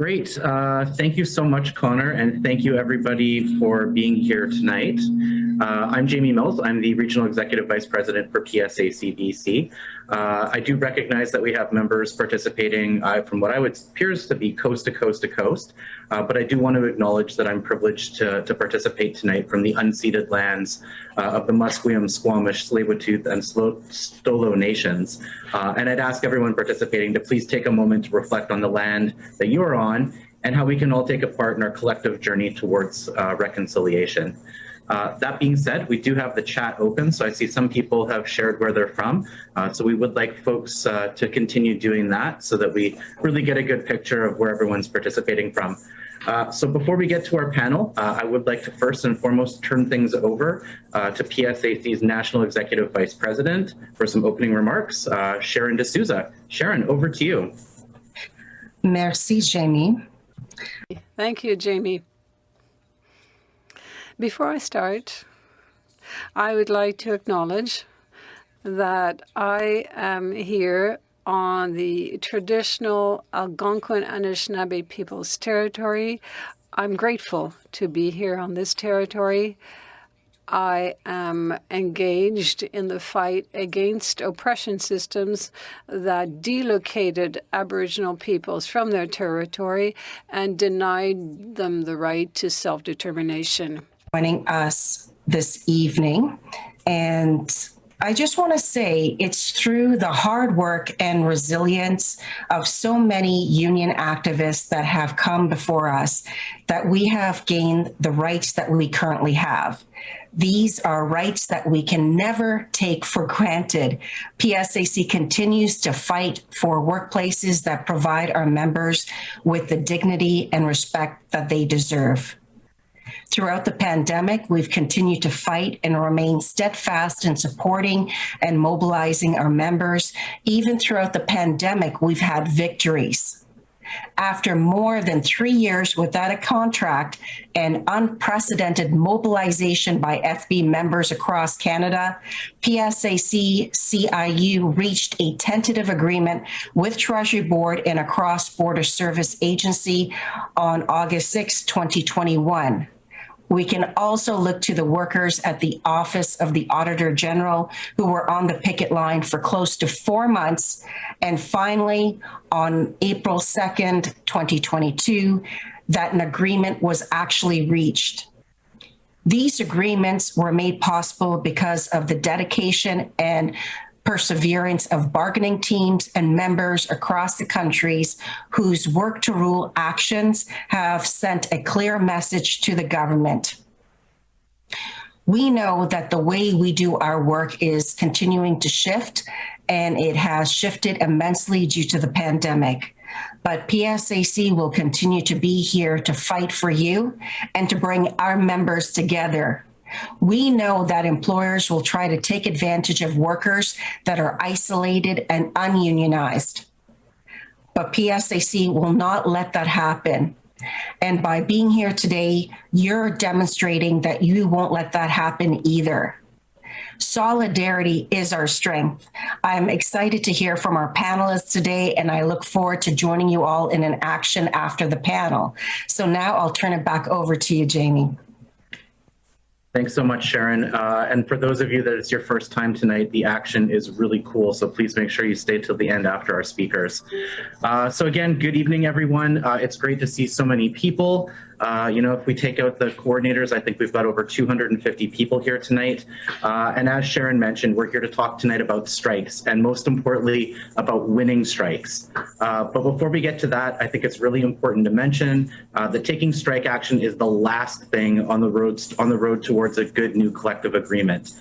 Great. Thank you so much, Connor, and thank you everybody for being here tonight. I'm Jamie Mills. I'm the Regional Executive Vice President for PSAC-BC. I do recognize that we have members participating from what I would appears to be coast to coast to coast, but I do want to acknowledge that I'm privileged to participate tonight from the unceded lands of the Musqueam, Squamish, Tsleil-Waututh, and Stolo nations. And I'd ask everyone participating to please take a moment to reflect on the land that you are on and how we can all take a part in our collective journey towards reconciliation. That being said, we do have the chat open, so I see some people have shared where they're from. So we would like folks to continue doing that so that we really get a good picture of where everyone's participating from. So before we get to our panel, I would like to first and foremost turn things over to PSAC's National Executive Vice President for some opening remarks, Sharon D'Souza. Sharon, over to you. Merci, Jamie. Thank you, Jamie. Before I start, I would like to acknowledge that I am here on the traditional Algonquin Anishinaabe people's territory. I'm grateful to be here on this territory. I am engaged in the fight against oppression systems that delocated Aboriginal peoples from their territory and denied them the right to self-determination. Joining us this evening, and I just want to say it's through the hard work and resilience of so many union activists that have come before us that we have gained the rights that we currently have. These are rights that we can never take for granted. PSAC continues to fight for workplaces that provide our members with the dignity and respect that they deserve. Throughout the pandemic, we've continued to fight and remain steadfast in supporting and mobilizing our members. Even throughout the pandemic, we've had victories. After more than 3 years without a contract and unprecedented mobilization by FB members across Canada, PSAC-CIU reached a tentative agreement with Treasury Board and a cross-border service agency on August 6, 2021. We can also look to the workers at the Office of the Auditor General who were on the picket line for close to 4 months. And finally, on April 2nd, 2022, that an agreement was actually reached. These agreements were made possible because of the dedication and perseverance of bargaining teams and members across the countries whose work to rule actions have sent a clear message to the government. We know that the way we do our work is continuing to shift, and it has shifted immensely due to the pandemic. But PSAC will continue to be here to fight for you and to bring our members together. We know that employers will try to take advantage of workers that are isolated and ununionized. But PSAC will not let that happen. And by being here today, you're demonstrating that you won't let that happen either. Solidarity is our strength. I'm excited to hear from our panelists today, and I look forward to joining you all in an action after the panel. So now I'll turn it back over to you, Jamie. Thanks so much, Sharon. And for those of you that it's your first time tonight, the action is really cool. So please make sure you stay till the end after our speakers. So again, good evening, everyone. It's great to see so many people. If we take out the coordinators, I think we've got over 250 people here tonight. And as Sharon mentioned, we're here to talk tonight about strikes and most importantly, about winning strikes. But before we get to that, I think it's really important to mention that taking strike action is the last thing on the road towards a good new collective agreement.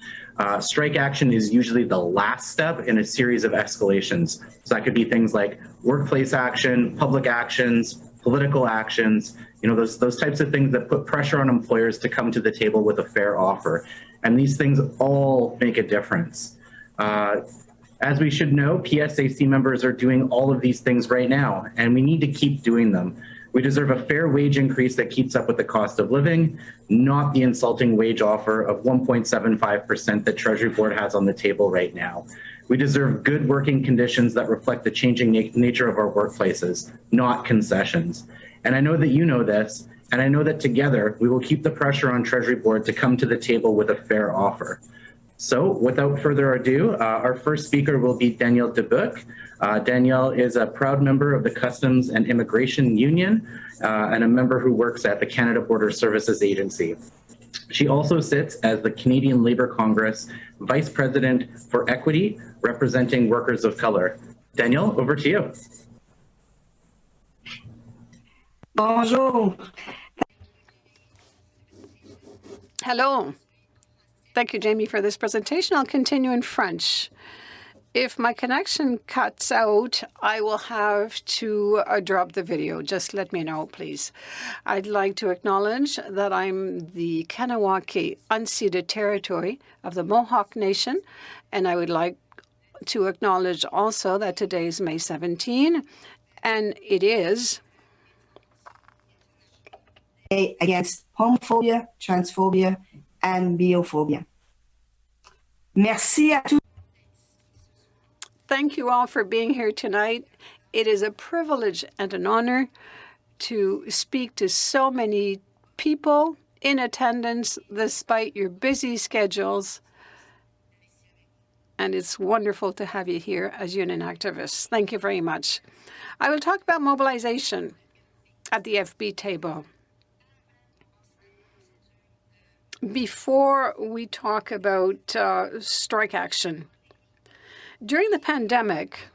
Strike action is usually the last step in a series of escalations. So that could be things like workplace action, public actions, political actions, those types of things that put pressure on employers to come to the table with a fair offer. And these things all make a difference. As we should know, PSAC members are doing all of these things right now, and we need to keep doing them. We deserve a fair wage increase that keeps up with the cost of living, not the insulting wage offer of 1.75% that Treasury Board has on the table right now. We deserve good working conditions that reflect the changing nature of our workplaces, not concessions. And I know that you know this, and I know that together we will keep the pressure on Treasury Board to come to the table with a fair offer. So without further ado, our first speaker will be Danielle De Bouque. Danielle is a proud member of the Customs and Immigration Union and a member who works at the Canada Border Services Agency. She also sits as the Canadian Labour Congress Vice President for Equity, representing workers of color. Danielle, over to you. Bonjour. Hello. Thank you, Jamie, for this presentation. I'll continue in French. If my connection cuts out, I will have to drop the video. Just let me know, please. I'd like to acknowledge that I'm the Kanawake unceded territory of the Mohawk Nation, and I would like to acknowledge also that today is May 17, and it is Against homophobia, transphobia, and biophobia. Merci à tous. Thank you all for being here tonight. It is a privilege and an honor to speak to so many people in attendance despite your busy schedules. And it's wonderful to have you here as union activists. Thank you very much. I will talk about mobilization at the FB table. Before we talk about strike action, during the pandemic,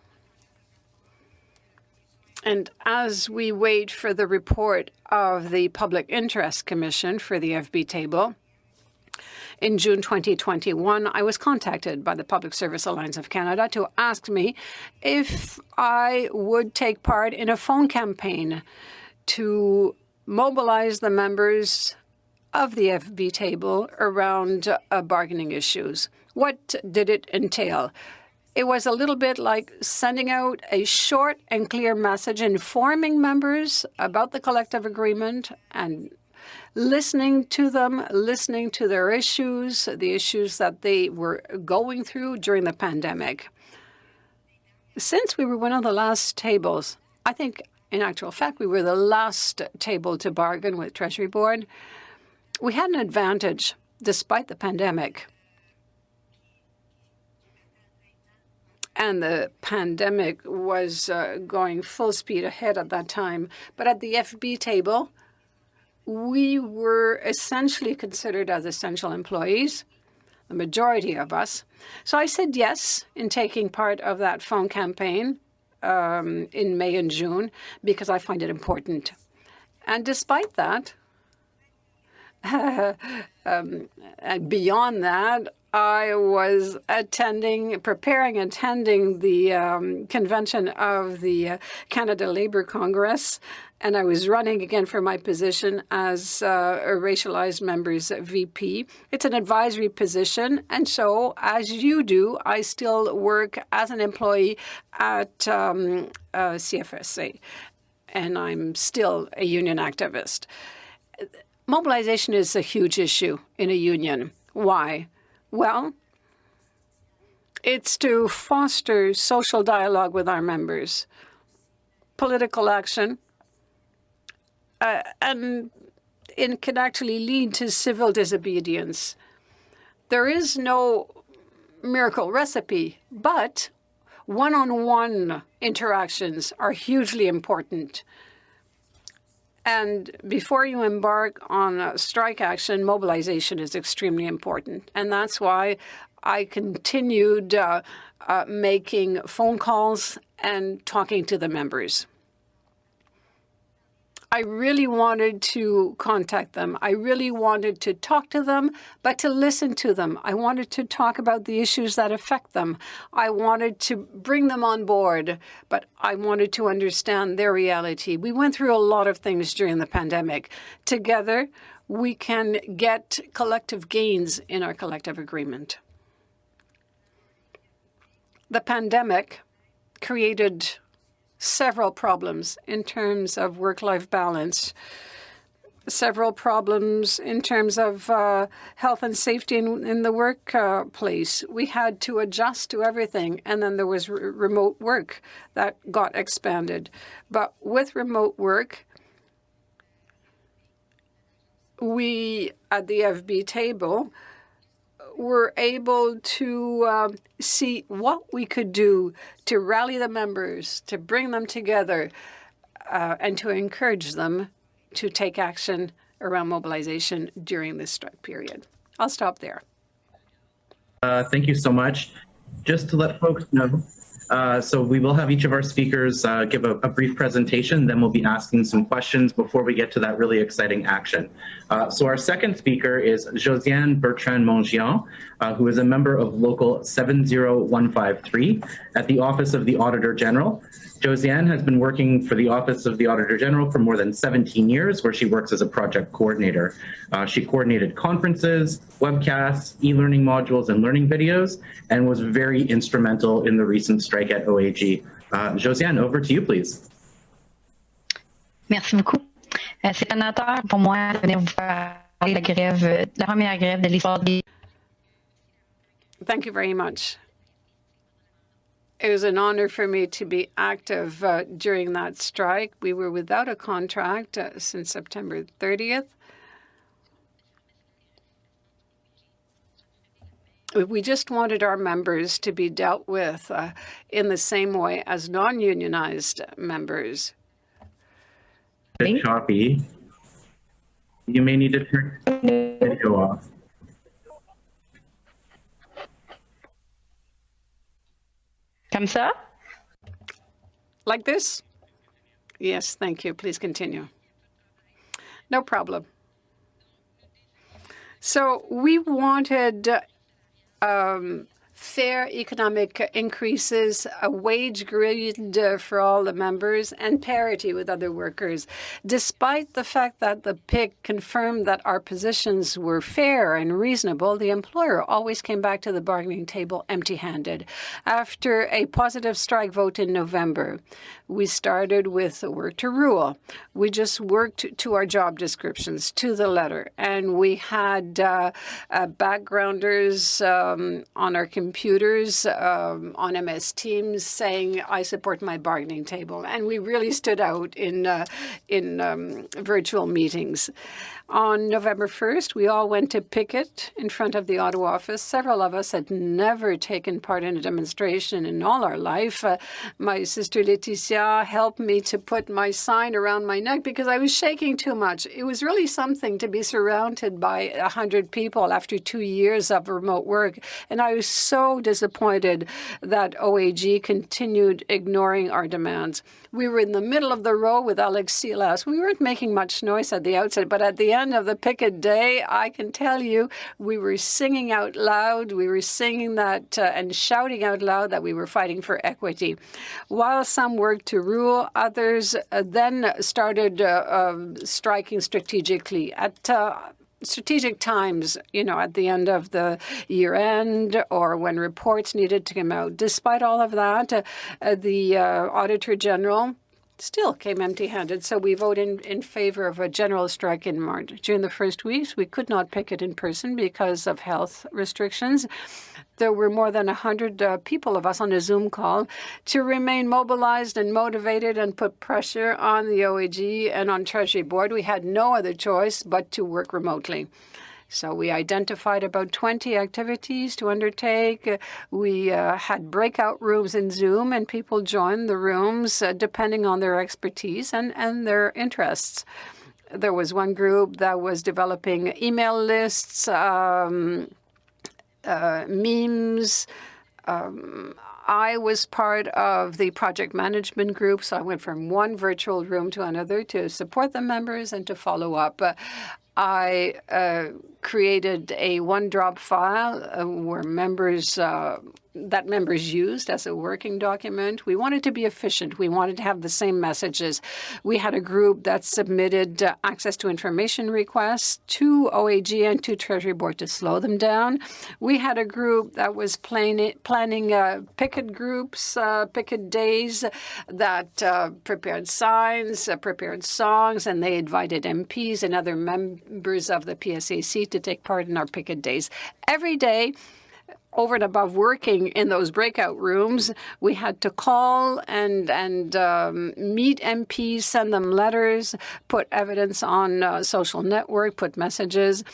and as we wait for the report of the Public Interest Commission for the FB table, in June 2021, I was contacted by the Public Service Alliance of Canada to ask me if I would take part in a phone campaign to mobilize the members of the FB table around bargaining issues. What did it entail? It was a little bit like sending out a short and clear message informing members about the collective agreement and listening to them, listening to their issues, the issues that they were going through during the pandemic. Since we were one of the last tables, I think in actual fact we were the last table to bargain with Treasury Board, we had an advantage despite the pandemic. And the pandemic was going full speed ahead at that time. But at the FB table, we were essentially considered as essential employees, the majority of us. So I said yes in taking part of that phone campaign in May and June because I find it important. And despite that, and beyond that, I was attending the convention of the Canada Labour Congress, and I was running again for my position as a racialized members VP. It's an advisory position, and so as you do, I still work as an employee at CFSA, and I'm still a union activist. Mobilization is a huge issue in a union. Why? Well, it's to foster social dialogue with our members, political action, and it can actually lead to civil disobedience. There is no miracle recipe, but one-on-one interactions are hugely important. And before you embark on strike action, mobilization is extremely important. And that's why I continued making phone calls and talking to the members. I really wanted to contact them. I really wanted to talk to them, but to listen to them. I wanted to talk about the issues that affect them. I wanted to bring them on board, but I wanted to understand their reality. We went through a lot of things during the pandemic. Together, we can get collective gains in our collective agreement. The pandemic created several problems in terms of work-life balance, several problems in terms of health and safety in the workplace. We had to adjust to everything, and then there was remote work that got expanded. But with remote work, we at the FB table were able to see what we could do to rally the members, to bring them together, and to encourage them to take action around mobilization during this strike period. I'll stop there. Thank you so much. Just to let folks know, so we will have each of our speakers give a brief presentation, then we'll be asking some questions before we get to that really exciting action. So our second speaker is Josiane Bertrand-Mongion, who is a member of Local 70153 at the Office of the Auditor General. Josiane has been working for the Office of the Auditor General for more than 17 years, where she works as a project coordinator. She coordinated conferences, webcasts, e-learning modules, and learning videos, and was very instrumental in the recent strike at OAG. Josiane, over to you, please. Merci beaucoup. C'est un honneur pour moi de venir vous parler de la grève, la première grève de l'histoire des... Thank you very much. It was an honor for me to be active during that strike. We were without a contract since September 30th. We just wanted our members to be dealt with in the same way as non-unionized members. Bit choppy. You may need to turn the video off. Comme ça? Like this? Yes, thank you. Please continue. No problem. So we wanted fair economic increases, a wage grid for all the members, and parity with other workers. Despite the fact that the PIC confirmed that our positions were fair and reasonable, the employer always came back to the bargaining table empty-handed. After a positive strike vote in November, we started with work to rule. We just worked to our job descriptions, to the letter, and we had backgrounders on our computers, on MS Teams, saying, "I support my bargaining table." And we really stood out in virtual meetings. On November 1st, we all went to picket in front of the Ottawa office. Several of us had never taken part in a demonstration in all our life. My sister Laetitia helped me to put my sign around my neck because I was shaking too much. It was really something to be surrounded by 100 people after 2 years of remote work. And I was so disappointed that OAG continued ignoring our demands. We were in the middle of the row with Alex Silas. We weren't making much noise at the outset, but at the end of the picket day, I can tell you, we were singing out loud. We were singing that and shouting out loud that we were fighting for equity. While some worked to rule, others then started striking strategically at strategic times, at the end of the year end or when reports needed to come out. Despite all of that, the Auditor General still came empty-handed. So we voted in favor of a general strike in March. During the first weeks, we could not picket in person because of health restrictions. There were more than 100 people of us on a Zoom call to remain mobilized and motivated and put pressure on the OAG and on Treasury Board. We had no other choice but to work remotely. So we identified about 20 activities to undertake. We had breakout rooms in Zoom, and people joined the rooms depending on their expertise and their interests. There was one group that was developing email lists, memes. I was part of the project management group, so I went from one virtual room to another to support the members and to follow up. I created a one-drop file where members used as a working document. We wanted to be efficient. We wanted to have the same messages. We had a group that submitted access to information requests to OAG and to Treasury Board to slow them down. We had a group that was planning picket groups, picket days that prepared signs, prepared songs, and they invited MPs and other members of the PSAC to take part in our picket days. Every day, over and above working in those breakout rooms, we had to call and meet MPs, send them letters, put evidence on social network, put messages,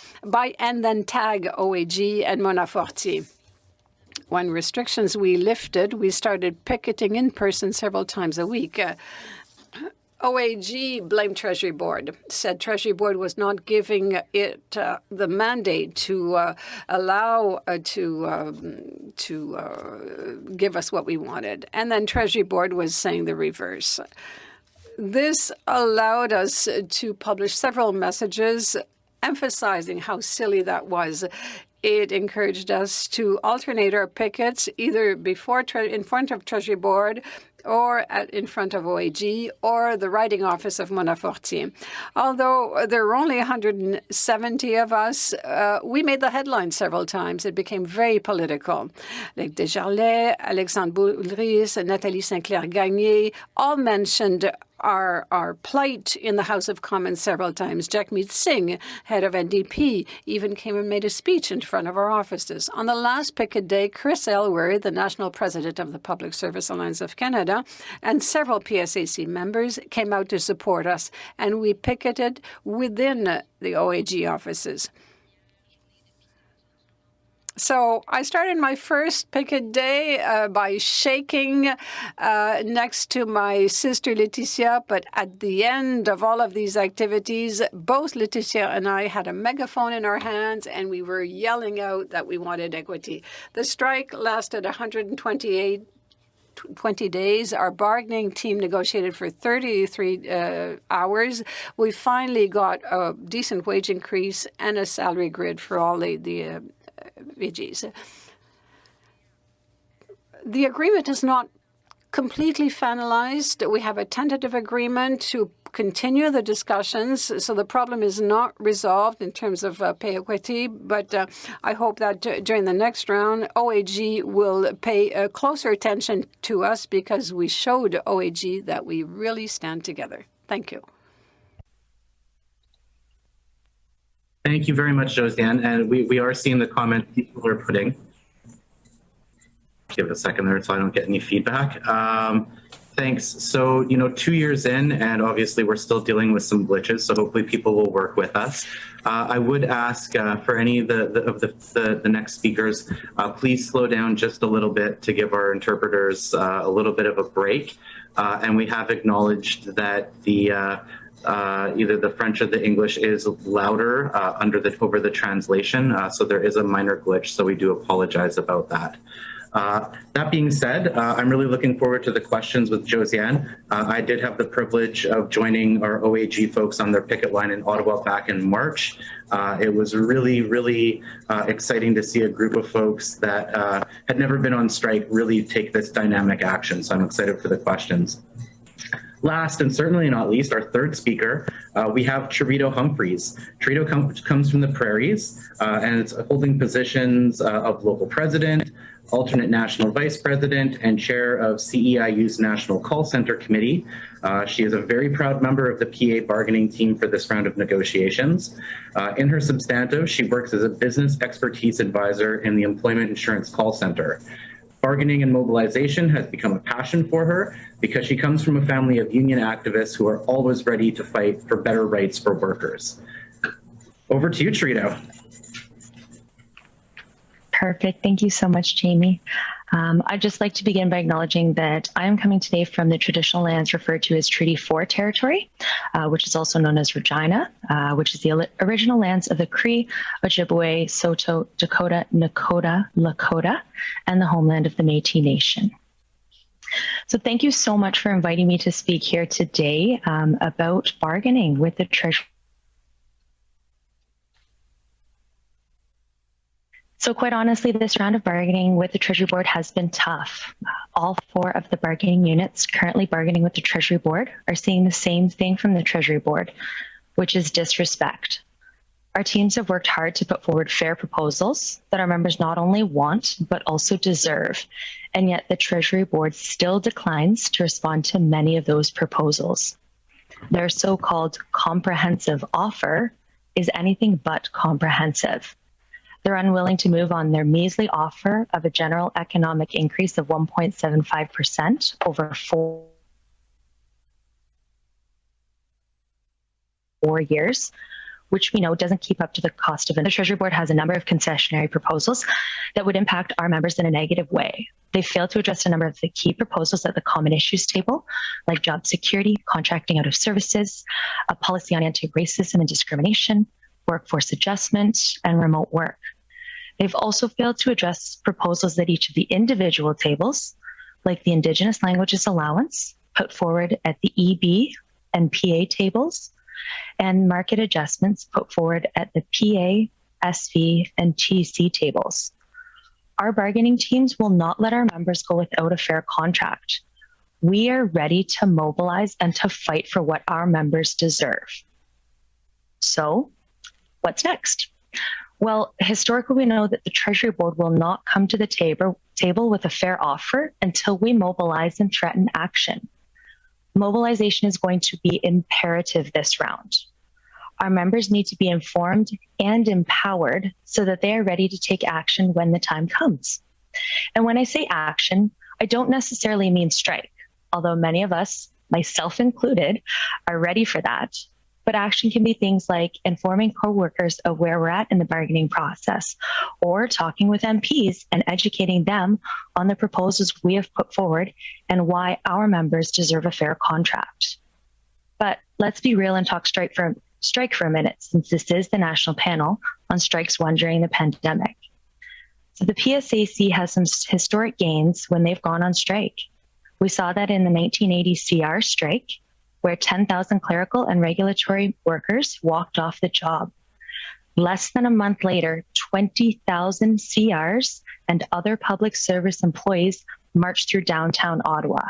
and then tag OAG and Monaforti. When restrictions we lifted, we started picketing in person several times a week. OAG blamed Treasury Board, said Treasury Board was not giving it the mandate to allow to give us what we wanted. And then Treasury Board was saying the reverse. This allowed us to publish several messages emphasizing how silly that was. It encouraged us to alternate our pickets either in front of Treasury Board or in front of OAG or the riding office of Monaforti. Although there were only 170 of us, we made the headlines several times. It became very political. Like Desjardins, Alexandre Boulris, Nathalie Sinclair-Gagné all mentioned our plight in the House of Commons several times. Jagmeet Singh, head of NDP, even came and made a speech in front of our offices. On the last picket day, Chris Elwer, the national president of the Public Service Alliance of Canada, and several PSAC members came out to support us, and we picketed within the OAG offices. So I started my first picket day by shaking next to my sister Laetitia, but at the end of all of these activities, both Laetitia and I had a megaphone in our hands and we were yelling out that we wanted equity. The strike lasted 20 days. Our bargaining team negotiated for 33 hours. We finally got a decent wage increase and a salary grid for all the VGs. The agreement is not completely finalized. We have a tentative agreement to continue the discussions, so the problem is not resolved in terms of pay equity, but I hope that during the next round, OAG will pay closer attention to us because we showed OAG that we really stand together. Thank you. Thank you very much, Josiane. And we are seeing the comment people are putting. Give it a second there so I don't get any feedback. Thanks. So, 2 years in, and obviously we're still dealing with some glitches, so hopefully people will work with us. I would ask for any of the next speakers, please slow down just a little bit to give our interpreters a little bit of a break. And we have acknowledged that the either the French or the English is louder over the translation, so there is a minor glitch, so we do apologize about that. That being said, I'm really looking forward to the questions with Josiane. I did have the privilege of joining our OAG folks on their picket line in Ottawa back in March. It was really, really exciting to see a group of folks that had never been on strike really take this dynamic action, so I'm excited for the questions. Last and certainly not least, our third speaker, we have Cherito Humphreys. Cherito comes from the prairies and it's holding positions of local president, alternate national vice president, and chair of CEIU's National Call Center Committee. She is a very proud member of the PA bargaining team for this round of negotiations. In her substantive, she works as a business expertise advisor in the Employment Insurance Call Center. Bargaining and mobilization has become a passion for her because she comes from a family of union activists who are always ready to fight for better rights for workers. Over to you, Cherito. Perfect. Thank you so much, Jamie. I'd just like to begin by acknowledging that I am coming today from the traditional lands referred to as Treaty 4 territory, which is also known as Regina, which is the original lands of the Cree, Ojibwe, Saulteaux, Dakota, Nakota, Lakota, and the homeland of the Métis Nation. So thank you so much for inviting me to speak here today about bargaining with the Treasury. So quite honestly, this round of bargaining with the Treasury Board has been tough. All 4 of the bargaining units currently bargaining with the Treasury Board are seeing the same thing from the Treasury Board, which is disrespect. Our teams have worked hard to put forward fair proposals that our members not only want, but also deserve. And yet the Treasury Board still declines to respond to many of those proposals. Their so-called comprehensive offer is anything but comprehensive. They're unwilling to move on their measly offer of a general economic increase of 1.75% over 4 years, which we know doesn't keep up to the cost of it. The Treasury Board has a number of concessionary proposals that would impact our members in a negative way. They failed to address a number of the key proposals at the common issues table, like job security, contracting out of services, a policy on anti-racism and discrimination, workforce adjustment, and remote work. They've also failed to address proposals at each of the individual tables, like the Indigenous Languages Allowance, put forward at the EB and PA tables, and market adjustments put forward at the PA, SV, and TC tables. Our bargaining teams will not let our members go without a fair contract. We are ready to mobilize and to fight for what our members deserve. So, what's next? Well, historically, we know that the Treasury Board will not come to the table with a fair offer until we mobilize and threaten action. Mobilization is going to be imperative this round. Our members need to be informed and empowered so that they are ready to take action when the time comes. And when I say action, I don't necessarily mean strike, although many of us, myself included, are ready for that. But action can be things like informing co-workers of where we're at in the bargaining process, or talking with MPs and educating them on the proposals we have put forward and why our members deserve a fair contract. But let's be real and talk strike for a minute, since this is the national panel on strikes won during the pandemic. So the PSAC has some historic gains when they've gone on strike. We saw that in the 1980 CR strike, where 10,000 clerical and regulatory workers walked off the job. Less than a month later, 20,000 CRs and other public service employees marched through downtown Ottawa.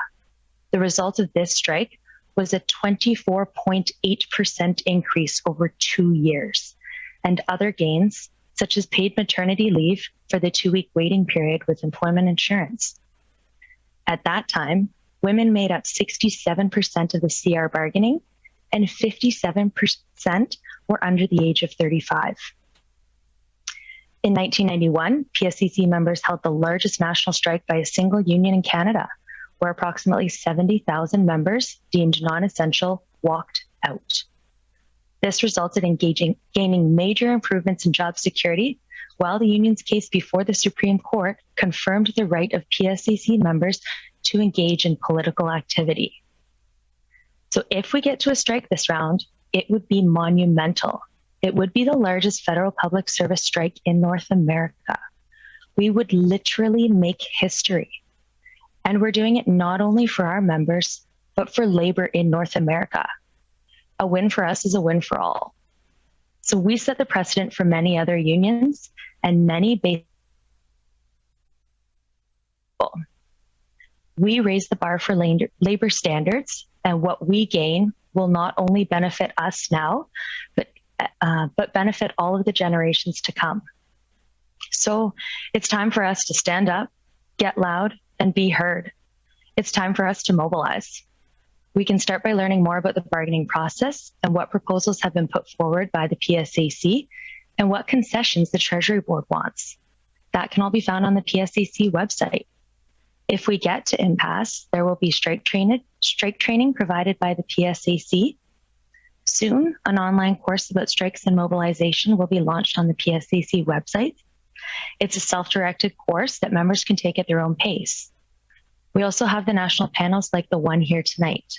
The result of this strike was a 24.8% increase over 2 years, and other gains, such as paid maternity leave for the 2-week waiting period with employment insurance. At that time, women made up 67% of the CR bargaining, and 57% were under the age of 35. In 1991, PSAC members held the largest national strike by a single union in Canada, where approximately 70,000 members deemed non-essential walked out. This resulted in gaining major improvements in job security, while the union's case before the Supreme Court confirmed the right of PSAC members to engage in political activity. So if we get to a strike this round, it would be monumental. It would be the largest federal public service strike in North America. We would literally make history. And we're doing it not only for our members, but for labor in North America. A win for us is a win for all. So we set the precedent for many other unions and many we raise the bar for labor standards, and what we gain will not only benefit us now, but benefit all of the generations to come. So it's time for us to stand up, get loud, and be heard. It's time for us to mobilize. We can start by learning more about the bargaining process and what proposals have been put forward by the PSAC and what concessions the Treasury Board wants. That can all be found on the PSAC website. If we get to impasse, there will be strike training provided by the PSAC. Soon, an online course about strikes and mobilization will be launched on the PSAC website. It's a self-directed course that members can take at their own pace. We also have the national panels like the one here tonight.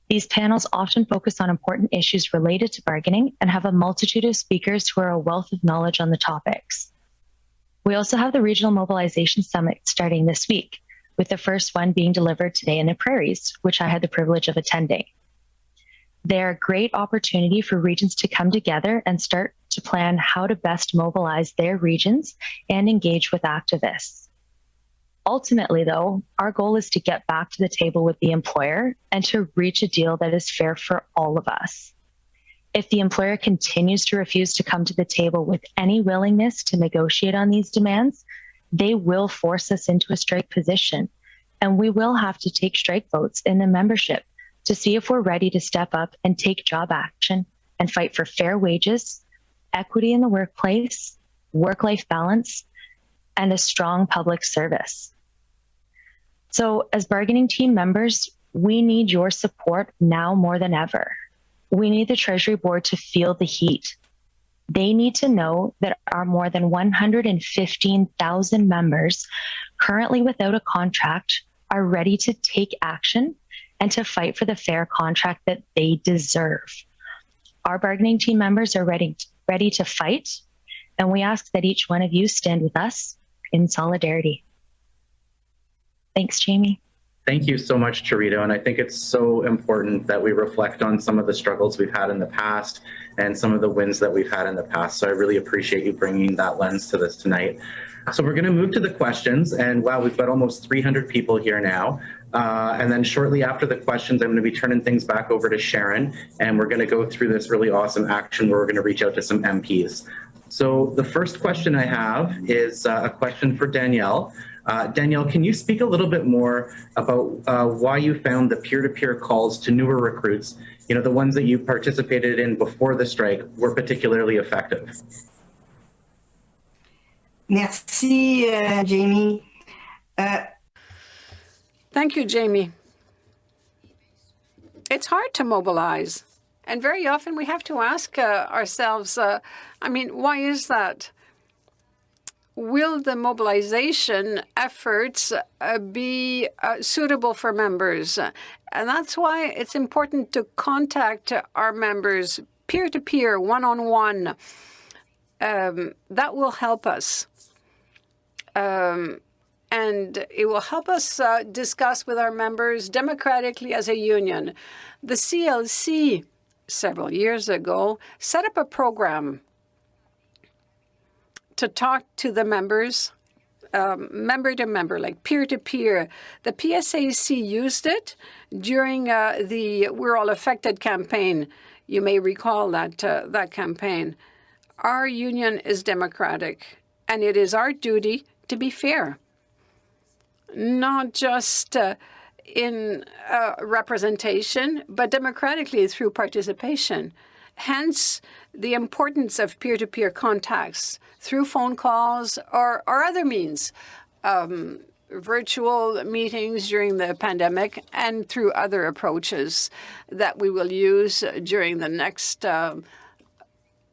These panels often focus on important issues related to bargaining and have a multitude of speakers who are a wealth of knowledge on the topics. We also have the Regional Mobilization Summit starting this week, with the first one being delivered today in the Prairies, which I had the privilege of attending. They're a great opportunity for regions to come together and start to plan how to best mobilize their regions and engage with activists. Ultimately, though, our goal is to get back to the table with the employer and to reach a deal that is fair for all of us. If the employer continues to refuse to come to the table with any willingness to negotiate on these demands, they will force us into a strike position, and we will have to take strike votes in the membership to see if we're ready to step up and take job action and fight for fair wages, equity in the workplace, work-life balance, and a strong public service. So as bargaining team members, we need your support now more than ever. We need the Treasury Board to feel the heat. They need to know that our more than 115,000 members currently without a contract are ready to take action and to fight for the fair contract that they deserve. Our bargaining team members are ready to fight, and we ask that each one of you stand with us in solidarity. Thanks, Jamie. Thank you so much, Charito. And I think it's so important that we reflect on some of the struggles we've had in the past and some of the wins that we've had in the past. So I really appreciate you bringing that lens to this tonight. So we're going to move to the questions. And wow, we've got almost 300 people here now. And then shortly after the questions, I'm going to be turning things back over to Sharon. And we're going to go through this really awesome action where we're going to reach out to some MPs. So the first question I have is a question for Danielle. Danielle, can you speak a little bit more about why you found the peer-to-peer calls to newer recruits, the ones that you participated in before the strike, were particularly effective? Merci, Jamie. Thank you, Jamie. It's hard to mobilize. And very often we have to ask ourselves, why is that? Will the mobilization efforts be suitable for members? And that's why it's important to contact our members peer-to-peer, one-on-one. That will help us. And it will help us discuss with our members democratically as a union. The CLC, several years ago, set up a program to talk to the members, member to member, like peer-to-peer. The PSAC used it during the We're All Affected campaign. You may recall that campaign. Our union is democratic, and it is our duty to be fair, not just in representation, but democratically through participation. Hence, the importance of peer-to-peer contacts through phone calls or other means, virtual meetings during the pandemic, and through other approaches that we will use during the next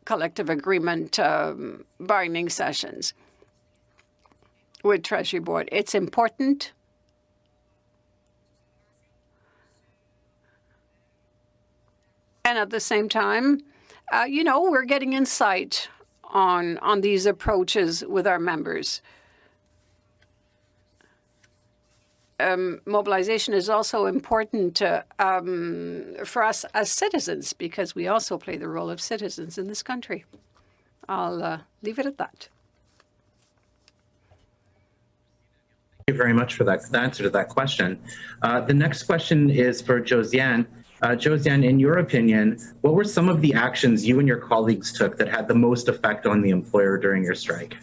collective agreement bargaining sessions with Treasury Board. It's important. And at the same time, we're getting insight on these approaches with our members. Mobilization is also important for us as citizens, because we also play the role of citizens in this country. I'll leave it at that. Thank you very much for that answer to that question. The next question is for Josiane. Josiane, in your opinion, what were some of the actions you and your colleagues took that had the most effect on the employer during your strike?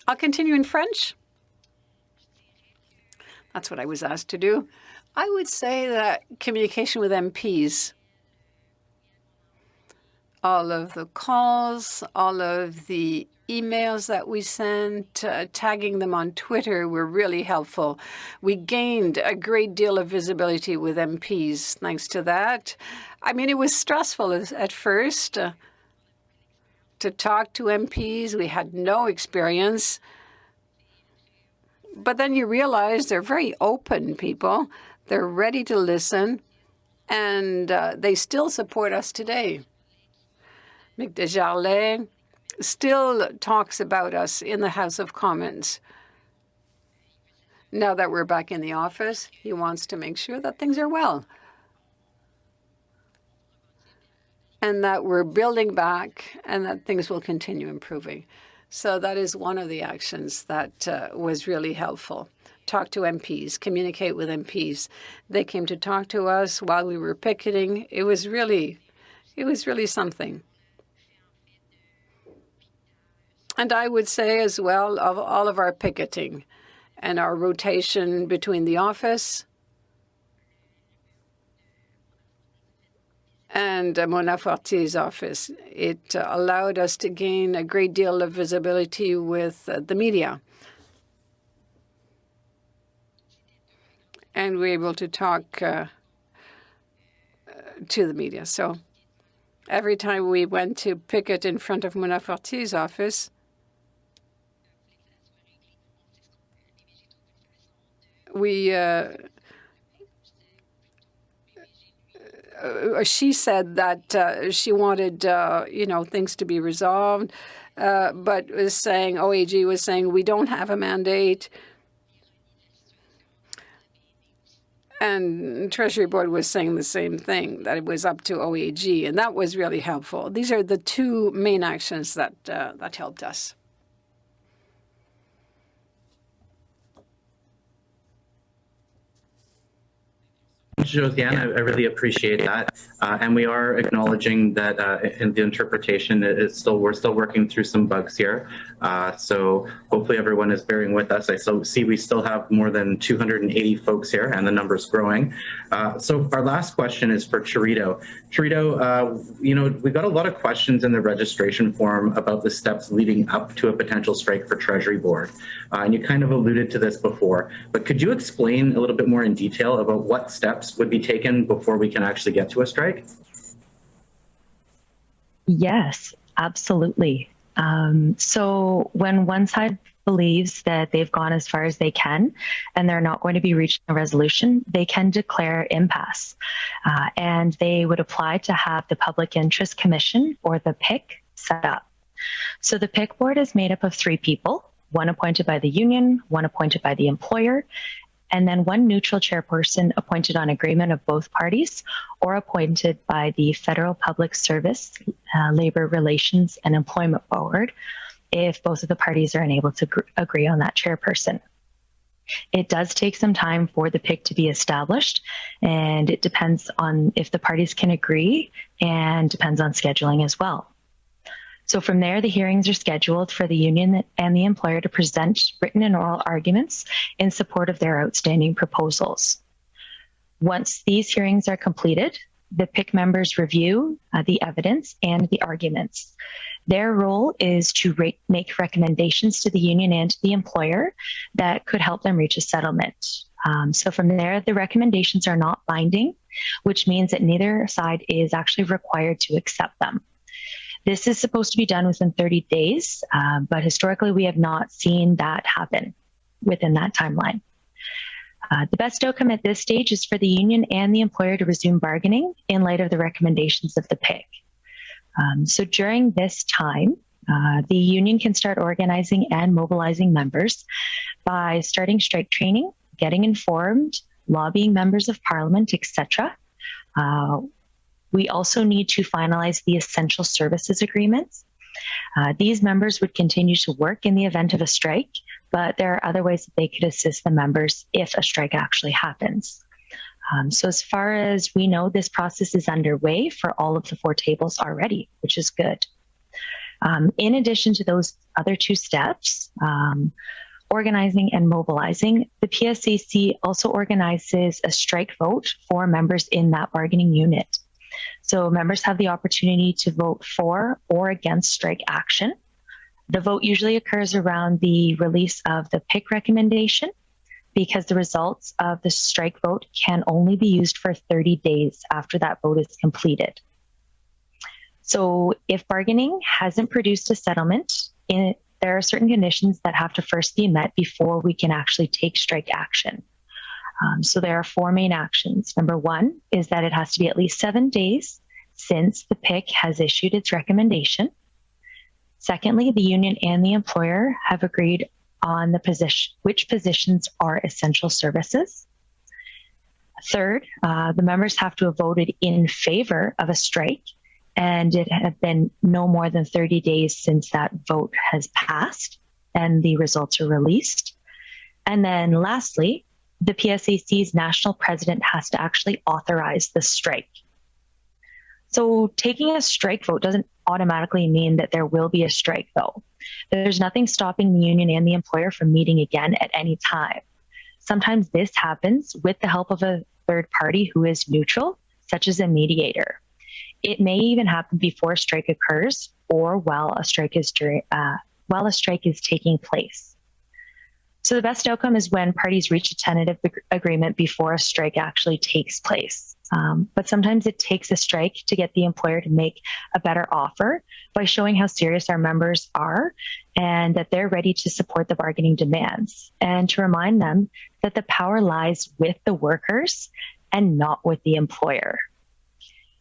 I'll continue in French. That's what I was asked to do. I would say that communication with MPs, all of the calls, all of the emails that we sent, tagging them on Twitter were really helpful. We gained a great deal of visibility with MPs thanks to that. It was stressful at first to talk to MPs. We had no experience. But then you realize they're very open people. They're ready to listen, and they still support us today. Mick Desjardins still talks about us in the House of Commons. Now that we're back in the office, he wants to make sure that things are well and that we're building back and that things will continue improving. So that is one of the actions that was really helpful. Talk to MPs, communicate with MPs. They came to talk to us while we were picketing. It was really something. And I would say as well, of all of our picketing and our rotation between the office and Mona Fortier's office, it allowed us to gain a great deal of visibility with the media. And we're able to talk to the media. So every time we went to picket in front of Mona Fortier's office, she said that she wanted, things to be resolved, but was saying, OAG was saying, we don't have a mandate. And Treasury Board was saying the same thing, that it was up to OAG, and that was really helpful. These are the two main actions that helped us. Josiane, I really appreciate that. And we are acknowledging that in the interpretation, we're still working through some bugs here. So hopefully everyone is bearing with us. I see we still have more than 280 folks here and the number's growing. So our last question is for Chirito. Chirito, we got a lot of questions in the registration form about the steps leading up to a potential strike for Treasury Board. And you kind of alluded to this before, but could you explain a little bit more in detail about what steps would be taken before we can actually get to a strike? Yes, absolutely. So when one side believes that they've gone as far as they can and they're not going to be reaching a resolution, they can declare impasse. And they would apply to have the Public Interest Commission, or the PIC, set up. So the PIC board is made up of 3 people, one appointed by the union, one appointed by the employer, and then one neutral chairperson appointed on agreement of both parties, or appointed by the Federal Public Service, Labor Relations and Employment Board, if both of the parties are unable to agree on that chairperson. It does take some time for the PIC to be established, and it depends on if the parties can agree, and depends on scheduling as well. So from there, the hearings are scheduled for the union and the employer to present written and oral arguments in support of their outstanding proposals. Once these hearings are completed, the PIC members review the evidence and the arguments. Their role is to make recommendations to the union and to the employer that could help them reach a settlement. So from there, the recommendations are not binding, which means that neither side is actually required to accept them. This is supposed to be done within 30 days, but historically we have not seen that happen within that timeline. The best outcome at this stage is for the union and the employer to resume bargaining in light of the recommendations of the PIC. So during this time, the union can start organizing and mobilizing members by starting strike training, getting informed, lobbying members of parliament, etc. We also need to finalize the essential services agreements. These members would continue to work in the event of a strike, but there are other ways that they could assist the members if a strike actually happens. So as far as we know, this process is underway for all of the 4 tables already, which is good. In addition to those other 2 steps, organizing and mobilizing, the PSAC also organizes a strike vote for members in that bargaining unit. So members have the opportunity to vote for or against strike action. The vote usually occurs around the release of the PIC recommendation, because the results of the strike vote can only be used for 30 days after that vote is completed. So if bargaining hasn't produced a settlement, there are certain conditions that have to first be met before we can actually take strike action. So there are 4 main actions. Number 1 is that it has to be at least 7 days since the PIC has issued its recommendation. Secondly, the union and the employer have agreed on which positions are essential services. Third, the members have to have voted in favor of a strike, and it have been no more than 30 days since that vote has passed and the results are released. And then lastly, the PSAC's national president has to actually authorize the strike. So taking a strike vote doesn't automatically mean that there will be a strike, though. There's nothing stopping the union and the employer from meeting again at any time. Sometimes this happens with the help of a third party who is neutral, such as a mediator. It may even happen before a strike occurs or while a strike is taking place. So the best outcome is when parties reach a tentative agreement before a strike actually takes place. But sometimes it takes a strike to get the employer to make a better offer by showing how serious our members are and that they're ready to support the bargaining demands, and to remind them that the power lies with the workers and not with the employer.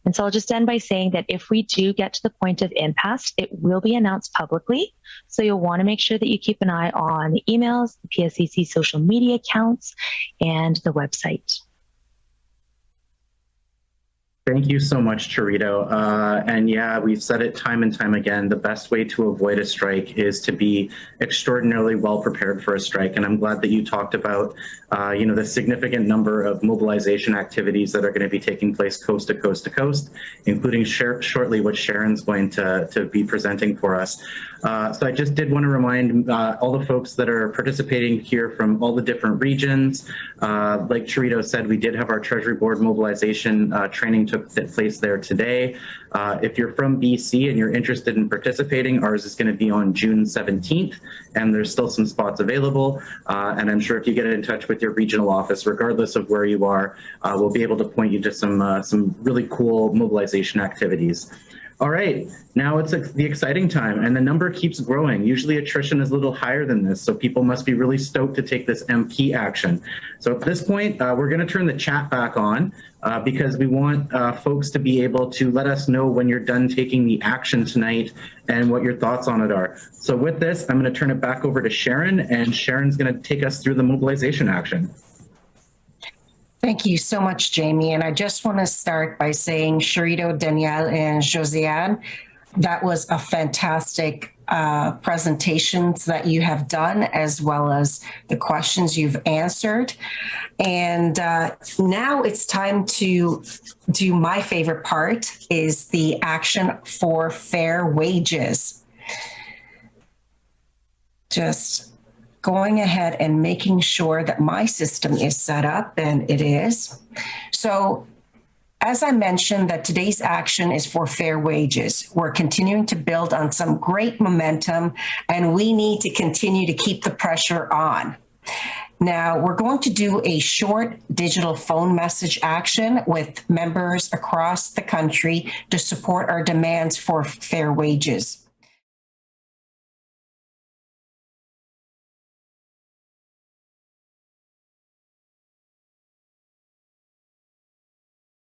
And so I'll just end by saying that if we do get to the point of impasse, it will be announced publicly. So you'll want to make sure that you keep an eye on the emails, the PSAC social media accounts, and the website. Thank you so much, Charito. And yeah, we've said it time and time again, the best way to avoid a strike is to be extraordinarily well prepared for a strike. And I'm glad that you talked about, the significant number of mobilization activities that are going to be taking place coast to coast to coast, including shortly what Sharon's going to be presenting for us. So I just did want to remind all the folks that are participating here from all the different regions. Like Charito said, we did have our Treasury Board mobilization training took place there today. If you're from BC and you're interested in participating, ours is going to be on June 17th, and there's still some spots available. And I'm sure if you get in touch with your regional office, regardless of where you are, we'll be able to point you to some really cool mobilization activities. All right, now it's the exciting time, and the number keeps growing. Usually attrition is a little higher than this, so people must be really stoked to take this MP action. So at this point, we're going to turn the chat back on because we want folks to be able to let us know when you're done taking the action tonight and what your thoughts on it are. So with this, I'm going to turn it back over to Sharon, and Sharon's going to take us through the mobilization action. Thank you so much, Jamie. And I just want to start by saying, Charito, Danielle, and Josiane, that was a fantastic presentations that you have done, as well as the questions you've answered. And now it's time to do my favorite part, is the action for fair wages. Just going ahead and making sure that my system is set up, and it is. So as I mentioned, that today's action is for fair wages. We're continuing to build on some great momentum, and we need to continue to keep the pressure on. Now, we're going to do a short digital phone message action with members across the country to support our demands for fair wages.